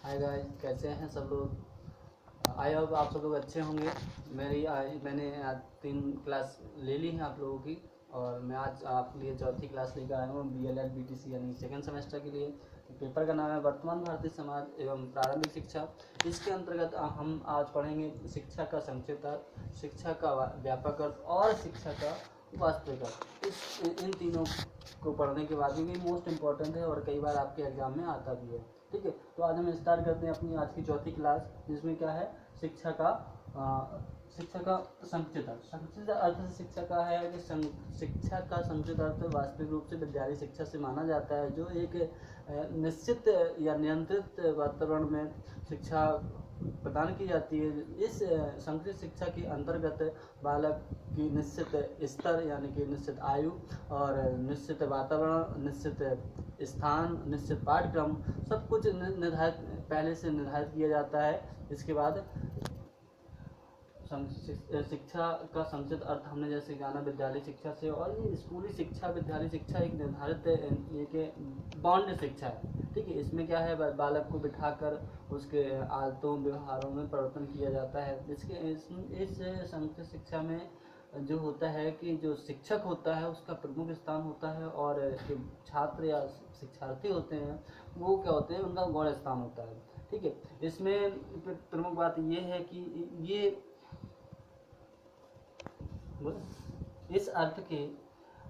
Hi guys, कैसे हैं सब लोग। आई होप आप सब लोग अच्छे होंगे। मैंने आज 3 क्लास ले ली हैं आप लोगों की, और मैं आज आपके लिए चौथी क्लास लेकर आया हूँ BLED BTC यानी सेकेंड सेमेस्टर के लिए। पेपर का नाम है वर्तमान भारतीय समाज एवं प्रारंभिक शिक्षा। इसके अंतर्गत हम आज पढ़ेंगे शिक्षा का संक्षिप्त अर्थ, शिक्षा का व्यापक अर्थ और शिक्षा का वास्तविक अर्थ। इन तीनों को पढ़ने के बाद भी मोस्ट इम्पॉर्टेंट है और कई बार आपके एग्जाम में आता भी है। ठीक है, तो आज हम स्टार्ट करते हैं अपनी आज की चौथी क्लास, जिसमें क्या है शिक्षा का संक्षिप्त अर्थ। संक्षिप्त अर्थ से शिक्षा का है कि शिक्षा का संक्षिप्त अर्थ वास्तविक रूप से विद्यालय शिक्षा से माना जाता है, जो एक निश्चित या नियंत्रित वातावरण में शिक्षा प्रदान की जाती है। इस संक्षिप्त शिक्षा के अंतर्गत बालक की निश्चित स्तर यानी कि निश्चित आयु और निश्चित वातावरण, निश्चित स्थान, निश्चित पाठ्यक्रम, सब कुछ निर्धारित पहले से निर्धारित किया जाता है। इसके बाद शिक्षा का संक्षिप्त अर्थ हमने जैसे जाना विद्यालय शिक्षा से, और ये स्कूली शिक्षा विद्यालय शिक्षा एक निर्धारित एक बॉन्ड शिक्षा है। ठीक है, इसमें क्या है बालक को बिठाकर उसके आदतों व्यवहारों में परिवर्तन किया जाता है। इस संक्षिप्त शिक्षा में जो होता है कि जो शिक्षक होता है उसका प्रमुख स्थान होता है, और जो छात्र या शिक्षार्थी होते हैं वो क्या होते हैं, उनका गौण स्थान होता है। ठीक है, इसमें प्रमुख बात ये है कि ये इस अर्थ के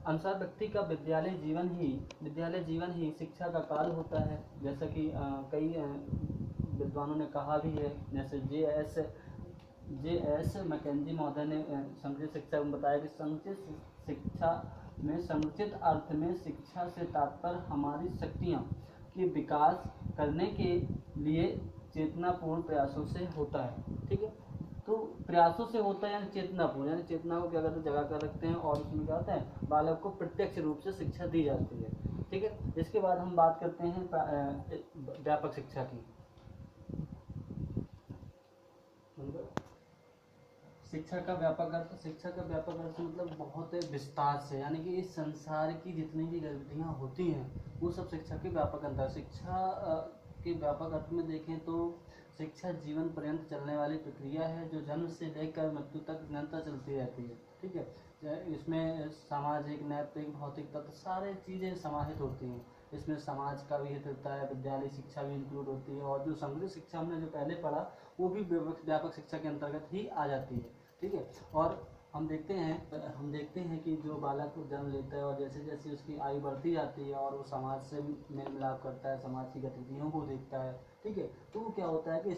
अनुसार व्यक्ति का विद्यालय जीवन ही शिक्षा का काल होता है। जैसा कि कई विद्वानों ने कहा भी है, जैसे जे एस मैकेंजी महोदय ने संक्षिप्त शिक्षा में बताया कि संक्षिप्त शिक्षा में संक्षिप्त अर्थ में शिक्षा से तात्पर्य हमारी शक्तियाँ के विकास करने के लिए चेतनापूर्ण प्रयासों से होता है। ठीक है, तो प्रयासों से होता है यानी चेतनापूर्ण, यानी चेतना को क्या करते हैं, जगा कर रखते हैं, और उसमें क्या होता है बालक को प्रत्यक्ष रूप से शिक्षा दी जाती है। ठीक है, इसके बाद हम बात करते हैं व्यापक शिक्षा की। शिक्षा का व्यापक अर्थ मतलब बहुत विस्तार से, यानी कि इस संसार की जितनी भी गतिविधियाँ होती हैं वो सब शिक्षा के व्यापक अंतर। शिक्षा के व्यापक अर्थ में देखें तो शिक्षा जीवन पर्यंत चलने वाली प्रक्रिया है, जो जन्म से लेकर मृत्यु तक निरंतर चलती रहती है। ठीक है, इसमें सामाजिक, नैतिक, भौतिक तत्व सारे चीज़ें समाहित होती हैं। इसमें समाज का भी हित होता है, विद्यालय शिक्षा भी इंक्लूड होती है, और जो संगठित शिक्षा हमने जो पहले पढ़ा वो भी व्यापक शिक्षा के अंतर्गत ही आ जाती है। ठीक है, और हम देखते हैं कि जो बालक जन्म लेता है और जैसे जैसे उसकी आयु बढ़ती जाती है और वो समाज से मेल मिलाप करता है, समाज की गतिविधियों को देखता है। ठीक है, तो वो क्या होता है कि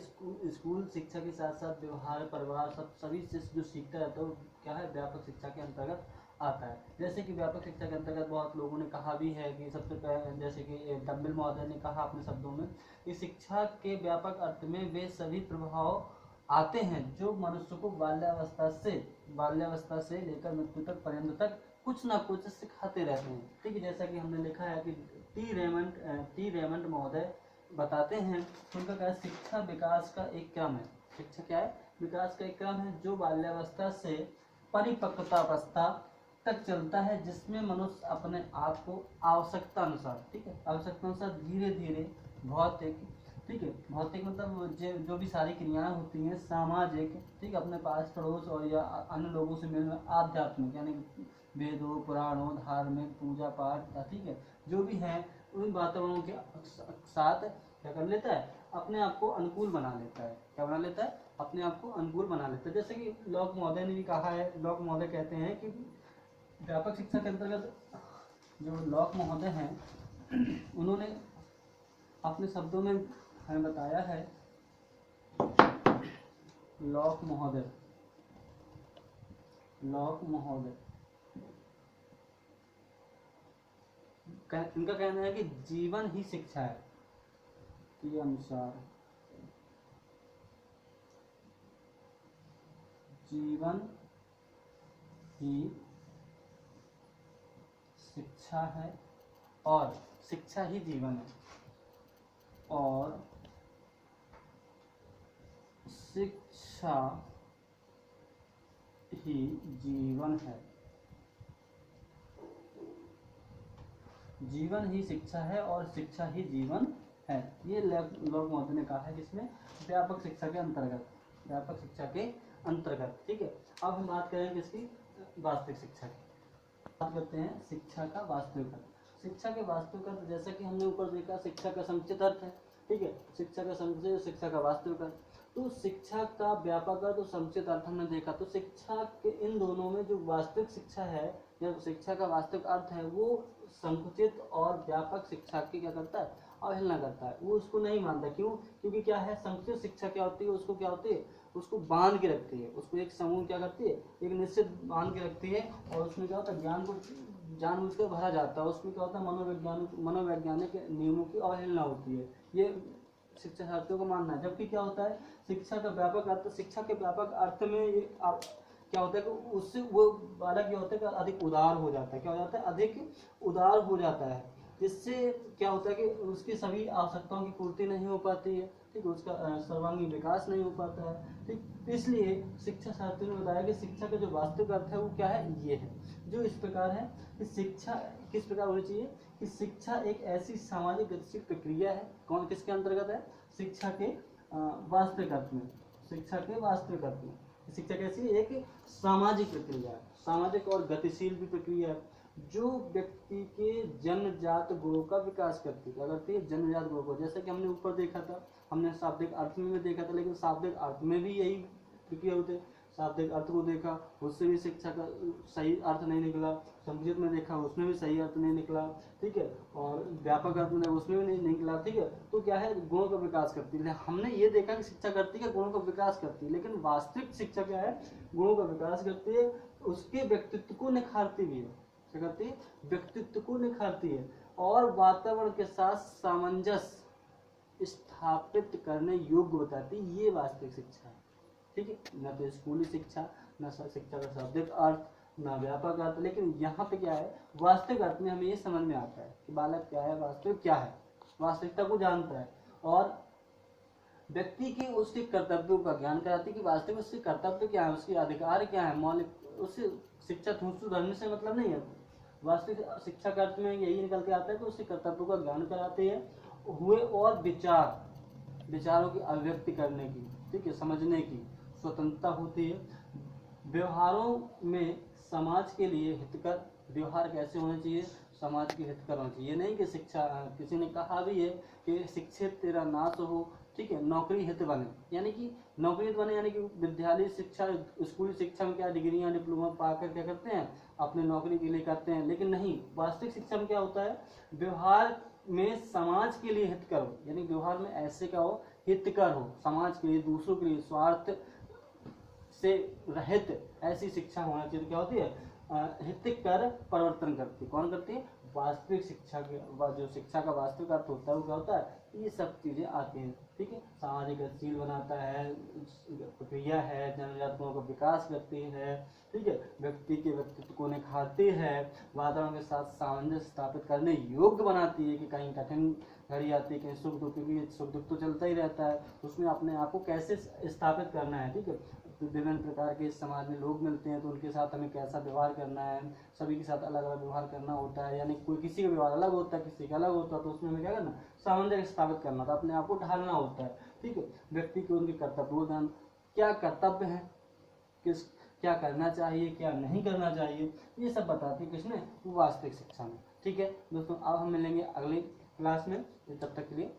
स्कूल शिक्षा के साथ साथ व्यवहार, परिवार, सभी से जो सीखता है तो क्या है व्यापक शिक्षा के अंतर्गत आता है। जैसे कि व्यापक शिक्षा के अंतर्गत बहुत लोगों ने कहा भी है कि सबसे पहले, जैसे कि डम्बिल महोदय ने कहा अपने शब्दों में कि शिक्षा के व्यापक अर्थ में वे सभी प्रभाव आते हैं जो मनुष्य को बाल्यावस्था से लेकर मृत्यु तक पर्यंत तक कुछ ना कुछ सिखाते रहते हैं। ठीक है, जैसा कि हमने लिखा है कि टी रेमंड महोदय बताते हैं, उनका क्या है, शिक्षा विकास का एक क्रम है। शिक्षा क्या है, विकास का एक क्रम है जो बाल्यावस्था से परिपक्वतावस्था तक चलता है, जिसमें मनुष्य अपने आप को आवश्यकता अनुसार, ठीक है, आवश्यकता अनुसार धीरे धीरे भौतिक, ठीक है, भौतिक मतलब जो भी सारी क्रियाएं होती हैं, सामाजिक, ठीक है, अपने पास पड़ोस और या अन्य लोगों से मिलना, आध्यात्मिक यानी वेदों, पुराणों, धार्मिक, पूजा पाठ, ठीक है, जो भी है उन वातावरणों के साथ क्या कर लेता है, अपने आप को अनुकूल बना लेता है। क्या बना लेता है, अपने आप को अनुकूल बना लेता है। जैसे कि लॉक महोदय ने भी कहा है, लॉक महोदय कहते हैं कि व्यापक शिक्षा के अंतर्गत जो लॉक महोदय हैं उन्होंने अपने शब्दों में हमें बताया है, लॉक महोदय इनका कहना है कि जीवन ही शिक्षा है के अनुसार जीवन ही शिक्षा है और शिक्षा ही जीवन है, और शिक्षा ही जीवन है। जीवन ही शिक्षा है और शिक्षा ही जीवन है। ये लॉर्ड मोदी ने कहा है, जिसमें व्यापक शिक्षा के अंतर्गत, व्यापक शिक्षा के अंतर्गत। ठीक है, अब हम बात करेंगे इसकी वास्तविक शिक्षा की। बात करते हैं शिक्षा का वास्तविक अर्थ। शिक्षा के वास्तविक अर्थ, जैसा कि हमने ऊपर देखा, शिक्षा का संक्षिप्त अर्थ है। ठीक है, शिक्षा का संक्षिप्त, शिक्षा का वास्तविक अर्थ। तो शिक्षा का व्यापक अर्थ और संक्षिप्त अर्थ हमने देखा। तो शिक्षा के इन दोनों में जो वास्तविक शिक्षा है या शिक्षा का वास्तविक अर्थ है, वो संकुचित और व्यापक शिक्षा की क्या करता है, अवहेलना करता है। वो उसको नहीं मानता। क्यों? क्योंकि क्या है, संकुचित शिक्षा क्या होती है, उसको क्या होती है, उसको बांध के रखती है। उसको एक समूह क्या करती है, एक निश्चित बांध के रखती है, और उसमें क्या होता है, ज्ञान को जानबूझकर भरा जाता है। उसमें क्या होता है, मनोवैज्ञानिक नियमों की अवहेलना होती है। ये शिक्षा शास्त्रियों को मानना है। जबकि क्या होता है, शिक्षा का व्यापक अर्थ, शिक्षा के व्यापक अर्थ में ये क्या होता है कि उससे वो बालक क्या होता है कि अधिक उदार हो जाता है। क्या हो जाता है, अधिक उदार हो जाता है, जिससे क्या होता है कि उसकी सभी आवश्यकताओं की पूर्ति नहीं हो पाती है। ठीक है, उसका सर्वांगीण विकास नहीं हो पाता है। ठीक, इसलिए शिक्षा शास्त्रियों ने बताया कि शिक्षा का जो वास्तविक अर्थ है वो क्या है, ये है, जो इस प्रकार है कि शिक्षा किस प्रकार होनी चाहिए, कि शिक्षा एक ऐसी सामाजिक गतिशील प्रक्रिया है। कौन किसके अंतर्गत है, शिक्षा के वास्तविक अर्थ में, शिक्षा के वास्तविक अर्थ में शिक्षा कैसी है, एक सामाजिक प्रक्रिया है, सामाजिक और गतिशील भी प्रक्रिया है, जो व्यक्ति के जन्मजात गुणों का विकास करती है। क्या करती है, जन्मजात गुणों को। जैसे कि हमने ऊपर देखा था, हमने शाब्दिक अर्थ में देखा था, लेकिन शाब्दिक अर्थ में भी यही प्रक्रिया होती है। शाब्दिक अर्थ को देखा, उससे भी शिक्षा का सही अर्थ नहीं निकला। संस्कृत में देखा, उसमें भी सही अर्थ नहीं निकला। ठीक है, और व्यापक अर्थ में उसमें भी नहीं निकला। ठीक है, तो क्या है, गुणों का विकास करती है। हमने ये देखा कि शिक्षा करती है, गुणों का विकास करती है, लेकिन वास्तविक शिक्षा क्या है, गुणों का विकास करती है, उसके व्यक्तित्व को निखारती भी है। क्या करती है, व्यक्तित्व को निखारती है, और वातावरण के साथ सामंजस्य स्थापित करने योग्य बताती है। ये वास्तविक शिक्षा है। ठीक है, न तो स्कूली शिक्षा, न शिक्षा का शाब्दिक अर्थ, न व्यापक अर्थ, लेकिन यहाँ पे क्या है, वास्तविक अर्थ में हमें ये समझ में आता है कि बालक क्या है, वास्तविक क्या है, वास्तविकता को जानता है, और व्यक्ति के उसके कर्तव्यों का ज्ञान कराती है कि वास्तविक उसके कर्तव्य क्या है, उसके अधिकार क्या है, मौलिक। उससे शिक्षा ठूस धरने से मतलब नहीं है। वास्तविक शिक्षा का अर्थ में यही निकल के आता है कि उसके कर्तव्यों का ज्ञान कराते हैं हुए, और विचारों की अभिव्यक्ति करने की, ठीक है, समझने की स्वतंत्रता होती है। व्यवहारों में समाज के लिए हितकर व्यवहार कैसे होने चाहिए, समाज के हितकर होना चाहिए। ये नहीं कि शिक्षा, किसी ने कहा भी है कि शिक्षित तेरा नाश हो। ठीक है, नौकरी हित बने, यानी कि नौकरी हित बने, यानी कि विद्यालय शिक्षा, स्कूली शिक्षा में क्या डिग्रियां डिप्लोमा पाकर क्या करते हैं, अपने नौकरी के लिए करते हैं। लेकिन नहीं, वास्तविक शिक्षा में क्या होता है, व्यवहार में समाज के लिए हितकर हो, यानी व्यवहार में ऐसे क्या हो, हितकर हो, समाज के लिए, दूसरों के लिए, स्वार्थ से रहित ऐसी शिक्षा होना चाहिए। क्या होती है, हितकर परिवर्तन करती है। कौन करती है, वास्तविक शिक्षा के, जो शिक्षा का वास्तविक अर्थ होता है वो क्या होता है, ये सब चीजें आती हैं। ठीक है, सामाजिक गतिशील बनाता है, प्रक्रिया है, जन्मजात गुणों का विकास करती है। ठीक है, व्यक्ति के व्यक्तित्व को निखारती है, वातावरण के साथ सामंजस्य स्थापित करने योग्य बनाती है कि कहीं कठिन घड़ी आती है, कहीं सुख दुख, क्योंकि सुख दुख तो चलता ही रहता है, उसमें अपने आप को कैसे स्थापित करना है। ठीक है, तो विभिन्न प्रकार के समाज में लोग मिलते हैं, तो उनके साथ हमें कैसा व्यवहार करना है, सभी के साथ अलग अलग व्यवहार करना होता है, यानी कोई किसी का व्यवहार अलग होता है, किसी का अलग होता है, तो उसमें हमें क्या करना, सामंजस्य स्थापित करना, तो अपने आप को ढालना होता है। ठीक है, व्यक्ति को उनके कर्तव्य, क्या कर्तव्य है, किस क्या करना चाहिए, क्या नहीं करना चाहिए, ये सब बताती है किसमें, वास्तविक शिक्षा में। ठीक है दोस्तों, अब हम मिलेंगे अगली क्लास में, तब तक के लिए